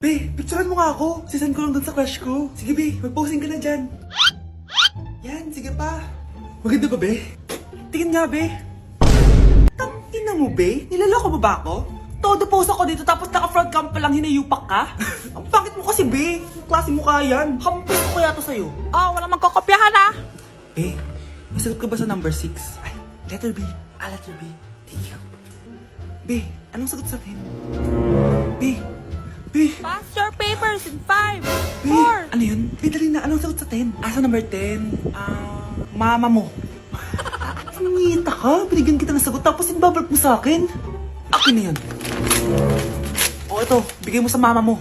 Be, picturean mo nga ako. Sisend ko lang dun sa crush ko. Sige, be. Mag-posing ka na dyan. Yan, sige pa. Maganda ba, be? Tingin nga, be. Tangina mo, be? Nilaloko mo ba ako? Todo post ako dito tapos naka-front cam pa lang hinayupak ka? Ang pangit mo kasi, be. Yung klase mo kaya yan. Hampos ko kaya to sa'yo. Walang magkokopyahan ah. Be, masagot ka ba sa number 6? Ay, letter B. Letter B. Thank you. Be, anong sagot sa atin? Be. Pass your papers in 5, Be, 4. ano yun? Be, dali na. Anong sagot sa 10? Sa number 10? Mama mo. Nangihita ka? Binigyan kita ng sagot tapos inababalik mo sa akin? Akin na yun. O ito, bigay mo sa mama mo.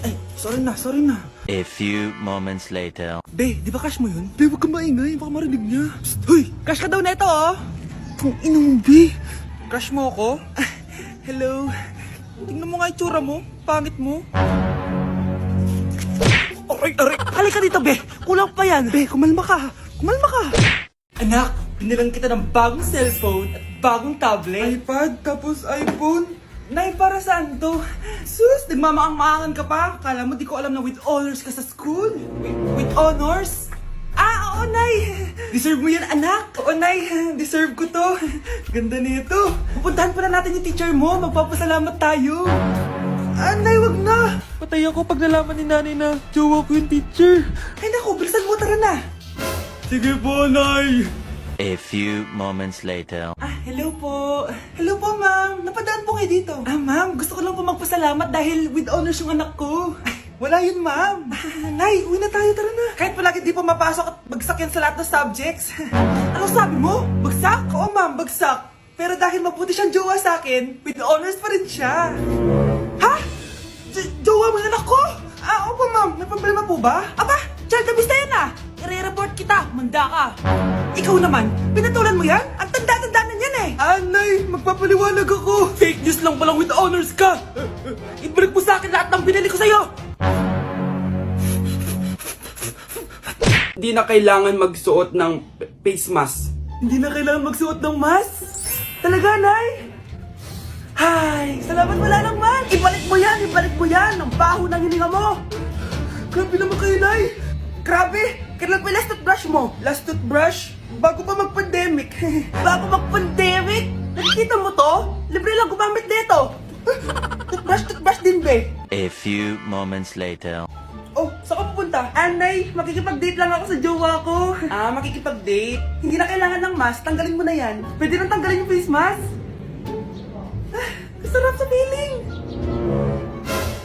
Ay, sorry na. A few moments later. Be, di ba crush mo yun? Be, huwag kang maingay. Baka marinig niya. Psst, hoy! Crush ka daw na ito, oh! Kung ina mo, Be. Crush mo ako? Hello? Tingnan mo nga itsura mo. Pangit mo. Aray! Halika dito, Be. Kulang pa yan. Be, kumalma ka. Anak, binilang kita ng bagong cellphone at bagong tablet. iPad, tapos iPhone. Nay, para saan to? Sus, nagmamaang-maangan ka pa? Kala mo di ko alam na with honors ka sa school? With honors? Oo, Nay. Deserve mo yan, anak. Oo, Nay. Deserve ko to. Ganda nito. Pupuntahan pa na natin yung teacher mo. Magpapasalamat tayo. Nay, wag na. Patay ako pag nalaman ni nanay na jowa ko yung teacher. Ay, naku, bilisan mo. Tara na. Sige po, Nay. A few moments later. Hello po. Hello po, ma'am. Napadaan po kayo dito. Ma'am, gusto ko lang po magpasalamat dahil with honors yung anak ko. Wala yun, ma'am. Nay, uwi na tayo. Tara na. Kahit palagi di po mapasok at bagsak yan sa lahat ng subjects. Ano sabi mo? Bagsak? Oo, ma'am, bagsak. Pero dahil mabuti siyang jowa sa akin, with honors pa rin siya. Ha? Jowa mo yung anak ko? Opo, ma'am. May problema po ba? Aba, child abuse na yan ah. I-report kita. Manda ka. Ikaw naman, pinatulan mo yan? Ang tanda-tanda na yan eh. Nay, magpapaliwanag ako. Fake news lang palang with honors ka. Ibalik mo sa akin lahat ng binili ko sa'yo. Hindi na kailangan magsuot ng face mask. Hindi na kailangan magsuot ng mask? Talaga, Nay? Hay, salamat wala lang, man. Ibalik mo yan. Ang baho ng hininga mo. Grabe naman kayo, Nay. Grabe, kailan pa yung last toothbrush mo? Last toothbrush? Bago pa mag-pandemic. Bago mag-pandemic? Nakikita mo to? Libre lang gumamit dito. Toothbrush din, be. A few moments later. Oh, saan ka pupunta? Anay, makikipag-date lang ako sa jowa ko. Makikipag-date? Hindi na kailangan ng mask, tanggalin mo na yan. Pwede nang tanggalin yung face mask? Sarap sa feeling.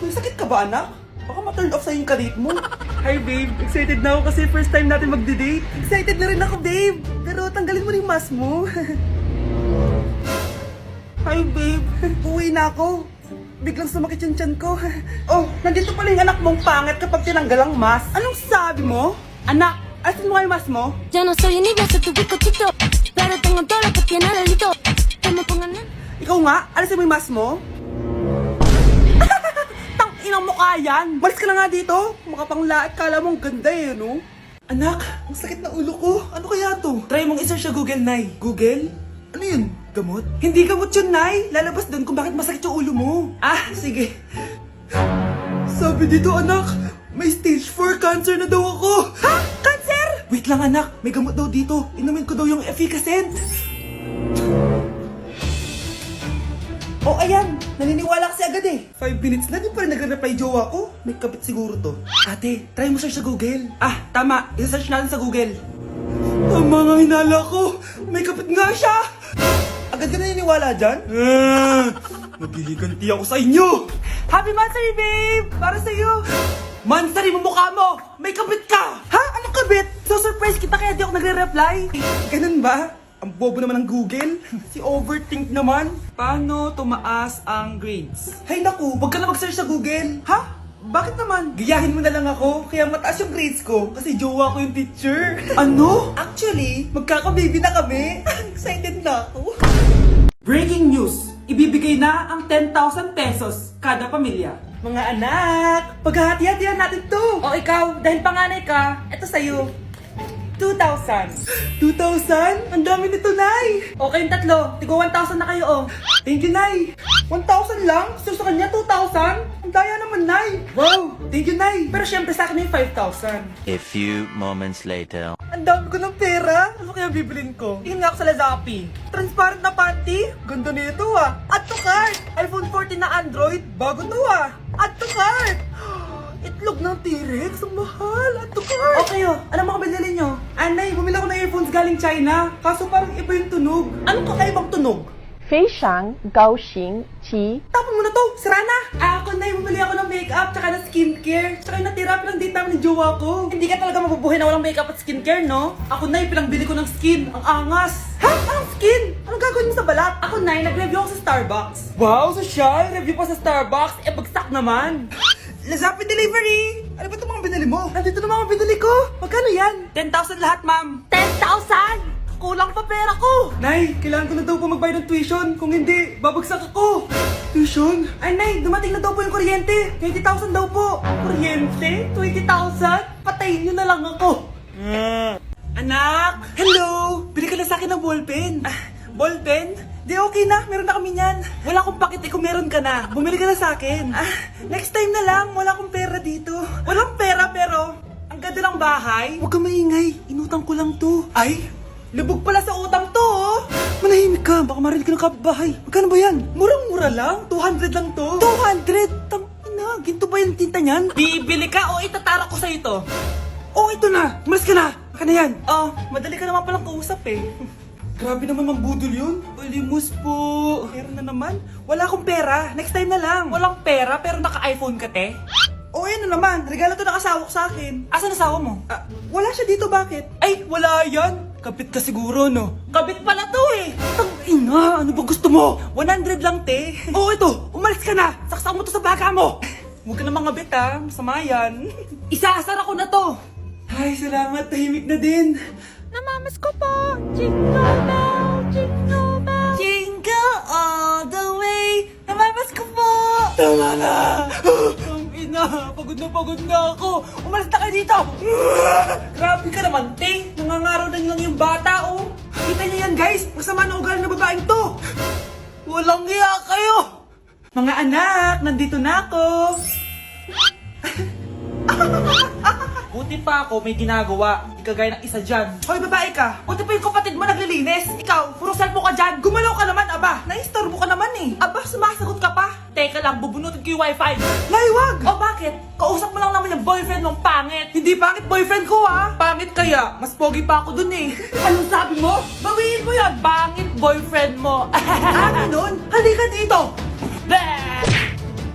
May sakit ka ba, anak? Baka ma-turn off sa'yo yung kadate mo. Hi, babe. Excited na ako kasi first time natin mag-date. Excited na rin ako, babe. Pero tanggalin mo yung mask mo. Hi, babe. Uwi na ako. Biglang sumakit yung tiyan ko. Oh, nandito pala yung anak mong pangit kapag tinanggal ang mask. Anong sabi mo? Anak, asin mo nga yung mask mo? Yo no soy envidioso, tu bizcochito, pero tengo todo lo que tiene delito. Que me pongan en... Ikaw nga, alisin mo yung mask mo? Tang inang mukha yan! Malis ka na nga dito! Makapanglait, kala mong ganda eh, no? Anak, ang sakit na ulo ko. Ano kaya to? Try mong isearch sa Google, Nay. Google? Ano yun? Gamot? Hindi gamot yun, Nay. Lalabas doon kung bakit masakit yung ulo mo. Sige. Sabi dito, anak, may stage 4 cancer na daw ako. Ha? Cancer? Wait lang, anak. May gamot daw dito. Inumin ko daw yung Efficacent. Oh, ayan. Naniniwala kasi agad eh. 5 minutes na, di pa rin nagre-reply jowa ko. May kabit siguro to. Ate, try mo search sa Google. Tama. I-search natin sa Google. Tama nga hinala ko. May kapit nga siya. Agad ka naniniwala dyan? Maghihiganti ako sa inyo. Happy Mansari, babe! Para sa'yo. Mansari mo mukha mo! May kabit ka! Ha? Anong kabit? So surprise kita kaya di ako nagre-reply. Ganun ba? Ang bobo naman ng Google. Si overthink naman. Paano tumaas ang grades? Hay naku, wag ka na mag-search sa Google. Ha? Bakit naman? Gayahin mo na lang ako, kaya mataas yung grades ko kasi jowa ko yung teacher. Ano? Actually, magkakababy na kami. Excited na ako. Breaking news! Ibibigay na ang 10,000 pesos kada pamilya. Mga anak, paghahati-hatihan natin to. O ikaw, dahil panganay ka, eto sa'yo. 2,000. 2,000? Ang dami nito, Nay! Okay yung tatlo. Tigo 1,000 na kayo, oh. Thank you, Nay. 1,000 lang? So sa kanya, 2,000? Ang daya naman, Nay. Wow! Thank you, Nay. Pero syempre sa akin yung 5,000. A few moments later. Ang dami ko ng pera. Ano kaya bibilin ko? Tingin nga ako sa Lazappi. Transparent na panty? Ganda nito ah. Add to cart. iPhone 14 na Android. Bago to ah. Add to cart. Itlog ng T-Rex. Ang mahal. Add to cart. Okay oh. Ano mga binili nyo? Anay, bumili ako ng earphones galing China. Kaso parang iba yung tunog. Anong kakaibang tunog? 非常高兴其 Tapon mo na to! Sira na! Ako na bumili ako ng makeup tsaka ng skincare. Tsaka yung natira pinang date namin ng jowa ko. Hindi ka talaga mabubuhay na walang makeup at skincare, no? Ako na pinangbili ko ng skin. Ang angas! Ha? Anong skin? Anong gagawin mo sa balat? Ako na nag-review ako sa Starbucks. Wow, social! Review pa sa Starbucks? Eh, bagsak naman! Lazappi Delivery! Ano ba itong mga binili mo? Nandito na mga binili ko! Magkano yan? 10,000 lahat, ma'am! 10,000! Kulang pa pera ko! Nay, kailangan ko na daw po magbayad ng tuition. Kung hindi, babagsak ako. Tuition? Ay, Nay, dumating na daw po yung kuryente. 20,000 daw po. Kuryente? 20,000? Patayin niyo na lang ako. Anak! Hello! Bili ka na sa akin ng ballpen. Ballpen? Di okay na, meron na kami niyan. Wala akong pakit kung meron ka na. Bumili ka na sa akin. Next time na lang, wala akong pera dito. Walang pera pero, ang ganda ng bahay. Huwag ka maingay, inutang ko lang to. Ay, lubog pala sa utang to, oh! Manahimik ka, baka marinig ka ng kapitbahay. Magkano ba yan? Murang-mura lang, 200 lang to. 200? Tangina, ginto ba yung tinta niyan? Bibili ka o itatara ko sa ito? Oh, ito na! Umalis ka na! Baka na yan! Oh, madali ka naman palang kausap eh. Grabe naman mambudol yun. Ulimus po. Meron na naman. Wala akong pera. Next time na lang. Walang pera pero naka-iPhone ka, te? O ano naman, regalo to ng asawa ko sa akin. Asan asawa mo? Wala siya dito, bakit? Ay, wala yan. Kabit ka siguro, no? Kabit pala to eh. Tangina, ano ba gusto mo? 100 lang, te. Oo, ito, umalis ka na. Saksak mo to sa baga mo. Huwag ka na mga bit, ha. Masama yan. Isaasar ako na to. Ay, salamat. Tahimik na din. Namamas ko po! Jingle bell! Jingle bell! Jingle all the way. Namamas ko po. Tama na. Ina, pagod na ako. Umalis na kayo dito. Grabe ka naman, te. Nangangaraw na lang yung bata, oh. Kita niyo yan, guys. Masama na ugali ng babaeng to. Walang hiya kayo. Mga anak, nandito na ako. Buti pa ako may ginagawa. Di kagaya ng isa dyan. Hoy, babae ka. Buti pa yung kapatid mo naglilinis. Ikaw, puro cellphone ka dyan. Gumalaw ka naman, aba. Naistorbo ka naman eh. Aba, sumasagot ka pa. Teka lang, bubunutin ko yung wifi. Nay, wag! O bakit? Kausap mo lang naman yung boyfriend mong pangit. Hindi pangit boyfriend ko, ha? Pangit kaya? Mas pogi pa ako dun eh. Anong sabi mo? Bawiin mo yan. Pangit boyfriend mo. Ganun? Halika dito.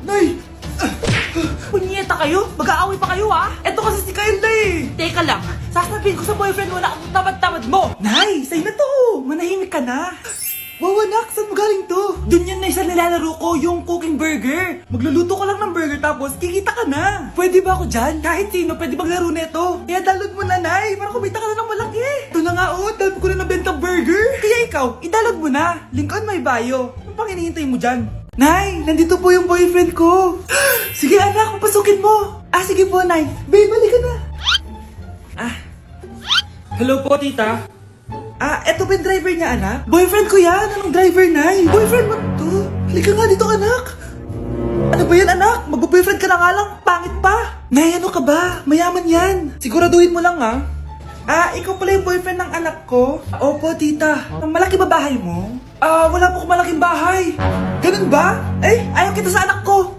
Nay! Punyeta kayo? Mag-aaway pa kayo, ha? Eto kasi si Kyle na eh. Teka lang, sasabihin ko sa boyfriend mo na ang tamad-tamad mo. Nay, sa'yo na to. Manahimik ka na. Wow, anak, saan mo galing to? Dun yan na isa nilalaro ko, yung cooking burger. Magluluto ko lang ng burger tapos kikita ka na. Pwede ba ako dyan? Kahit sino, pwede maglaro neto. Kaya download mo na, Nay, para kumita ka na ng malaki. Ito na nga, oh, dami ko na nabentang burger. Kaya ikaw, i-download mo na. Link on my bio. Ano pang hinihintay mo dyan? Nay, nandito po yung boyfriend ko. Sige anak, papasukin mo. Sige po, Nay. Babe, balik ka na. Hello po, tita. Eto ba yung driver niya, anak? Boyfriend ko yan. Anong driver, Nay? Boyfriend mo to? Halika nga dito, anak. Ano ba yan, anak? Mag-boyfriend ka na nga lang. Pangit pa. Nay, ano ka ba? Mayaman yan. Siguraduhin mo lang, ha? Ikaw pala yung boyfriend ng anak ko? Opo, tita. Malaki ba bahay mo? Wala po akong malaking bahay. Ganun ba? Ayaw kita sa anak ko.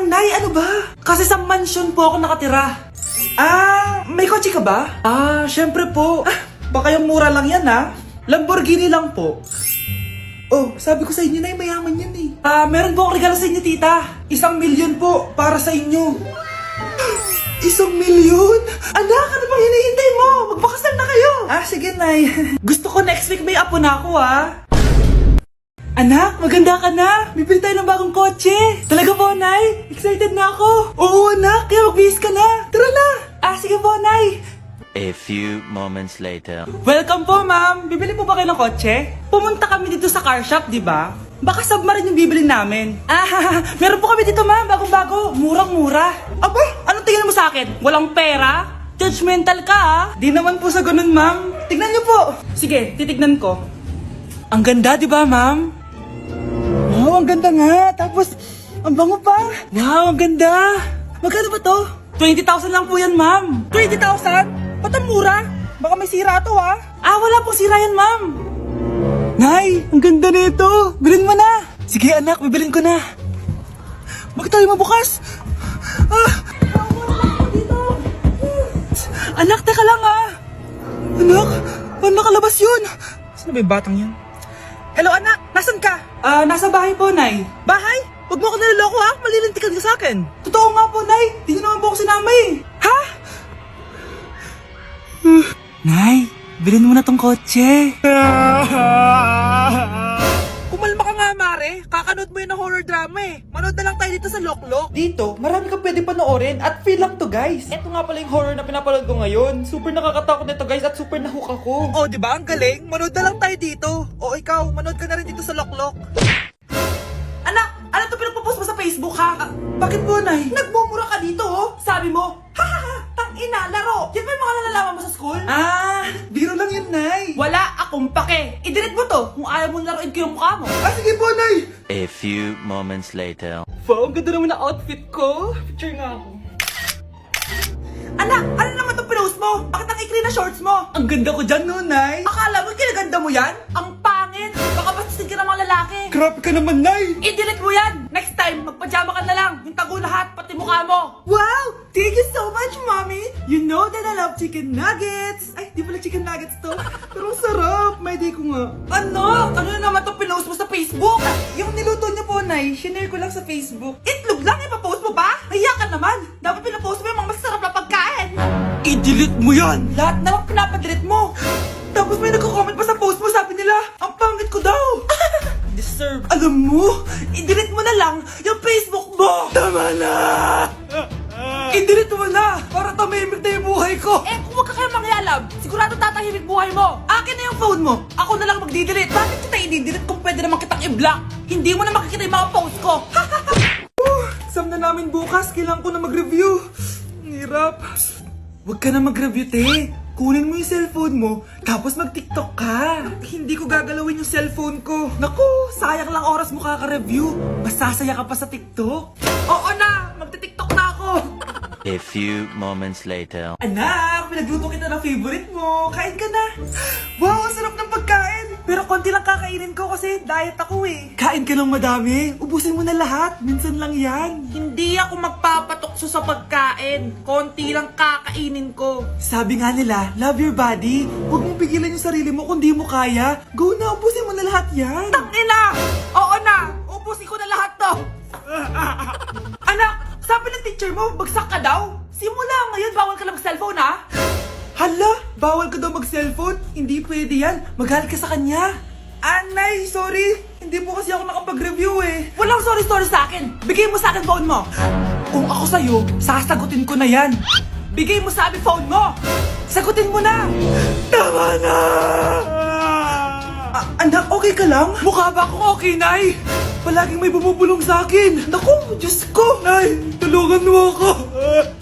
Nay, ano ba? Kasi sa mansion po ako nakatira. May kotse ka ba? Syempre po. Baka yung mura lang yan, ha? Lamborghini lang po. Oh, sabi ko sa inyo, Nay, mayaman yan eh. Meron po akong regalo sa inyo, tita. 1,000,000 po para sa inyo. 1,000,000? Anak, ano bang hinihintay mo? Magpakasal na kayo. Sige, Nay. Gusto ko next week may apo na ako, ha? Anak, maganda ka na. Bibili tayo ng bagong kotse. Talaga po, Nay? Excited na ako. Oo, anak. Kaya magbihis ka na. Tara na. Sige po, Nay. A few moments later. Welcome po, ma'am. Bibili po ba kayo ng kotse? Pumunta kami dito sa car shop, di ba? Baka submarine yung bibili namin. Meron po kami dito, ma'am. Bagong-bago. Murang-mura. Aba, anong tingin mo sa akin? Walang pera? Judgmental ka ah. Di naman po sa ganun, ma'am. Tignan niyo po. Sige, titignan ko. Ang ganda, di ba, ma'am? Wow, ang ganda nga. Tapos, ang bango pa. Wow, ang ganda. Magkano ba to? 20,000 lang po yan, ma'am. 20,000? Ba't ang mura? Baka may sira to, ah. Ah, wala pong sira yan, ma'am. Nay, ang ganda nito. Bilhin mo na. Sige, anak, bibilin ko na. Bakit tayo mabukas? Anak, teka lang ah. Anak, paano nakalabas yun? Saan ba yung batang yun? Hello anak, nasan ka? Nasa bahay po, Nay. Bahay? Huwag mo ako naloloko ha, malilintikan ka sa akin. Totoo nga po, Nay. Di na naman po ako sinama eh. Ha? Nay, bilhin mo na tong kotse. Kumalma ka nga, Mare. Kakanood mo yun ng horror drama eh. Manood na lang tayo dito sa Loklok. Dito, marami ka pwede panoorin at free lang to, guys. Ito nga pala yung horror na pinapanood ko ngayon. Super nakakatakot nito, guys, at super nahook ako. Oh, di ba? Ang galing. Manood na lang tayo dito. O ikaw, manood ka na rin dito sa Loklok. Anak, ano to pinagpo-post mo sa Facebook, ha? Bakit po, Nay? Nagmumura ka dito, oh. Sabi mo, hahaha, tang-ina, laro. Yan ba yung mga nalalaman mo sa school? Biro lang yun, Nay. Wala akong pake. I-delete mo to kung ayaw mo laruin ko yung mukha mo. Sige po, Nay. A few moments later. Wow, ang ganda naman na outfit ko. Picture nga ako. Anak, ano naman itong pinost mo? Bakit ang ikli na shorts mo? Ang ganda ko dyan, no, Nay? Akala mo kinaganda mo yan? Ang pangit. Baka bastusin ka ng mga lalaki. Grabe ka naman, Nay. I-delete mo yan. Next time, magpajama ka na lang. Yung tago lahat, pati mukha mo. Wow! Thank you so much, Mommy. You know that I love chicken nuggets. Ay, di pala chicken nuggets to. Pero ang sarap. May day ko nga. Ano? Ano na naman itong pinost mo sa Facebook? Yung niluto niyo po, Nay, shinare ko lang sa Facebook. Itlog lang, ipapost mo ba? Kaya ka naman. Dapat pinapost mo yung mga masarap na pagkain. I-delete mo yan. Lahat na lang pinapadelete mo. Tapos may nagko-comment pa sa post mo, sabi nila, ang pangit ko daw. Deserve. Alam mo, i-delete mo na lang yung Facebook mo. Tama na. I-delete mo na para tumimik na yung buhay ko. Eh, kung wag ka kayo mangyalab, sigurado tatahimik buhay mo. Akin na yung phone mo. Ako na lang magdi-delete. Bakit kita i-delete kung pwede naman kitang i-block? Hindi mo na makikita yung mga post ko. Exam na namin bukas. Kailangan ko na mag-review. Ang hirap. Huwag ka na mag-review, te. Kunin mo yung cellphone mo, tapos mag-TikTok ka. Hindi ko gagalawin yung cellphone ko. Naku, sayang lang oras mo kaka-review. Masasaya ka pa sa TikTok. Oo na, magti-TikTok na ako. A few moments later. Anak, pinagluto kita ng favorite mo. Kain ka na. Wow, ang sarap ng pagkain. Pero konti lang kakainin ko kasi diet ako eh. Kain ka ng madami. Ubusin mo na lahat. Minsan lang yan. Hindi ako magpapatukso sa pagkain. Konti lang kakainin ko. Sabi nga nila, love your body. Huwag mong pigilan yung sarili mo kung di mo kaya. Go na, ubusin mo na lahat yan. Tangina! Oo na! Ubusin ko na lahat to. Anak, sabi ng teacher mo, bagsak ka daw. Simula ngayon, bawal ka na mag-cellphone, ha? Hala, bawal ka daw mag-cellphone? Hindi pwede yan. Magalit ka sa kanya. Anay, sorry. Hindi po kasi ako nakapag-review eh. Walang sorry sa akin. Bigay mo sa akin phone mo. Kung ako sa'yo, sasagutin ko na yan. Bigay mo sa akin phone mo. Sagutin mo na. Tama na. Anak, okay ka lang? Mukha ba akong okay, Nay? Palaging may bumubulong sa akin. Naku, Diyos ko. Nay, tulungan mo ako.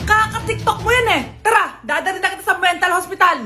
Kaka-TikTok mo yan eh. Tara, dadalhin na kita sa mental hospital.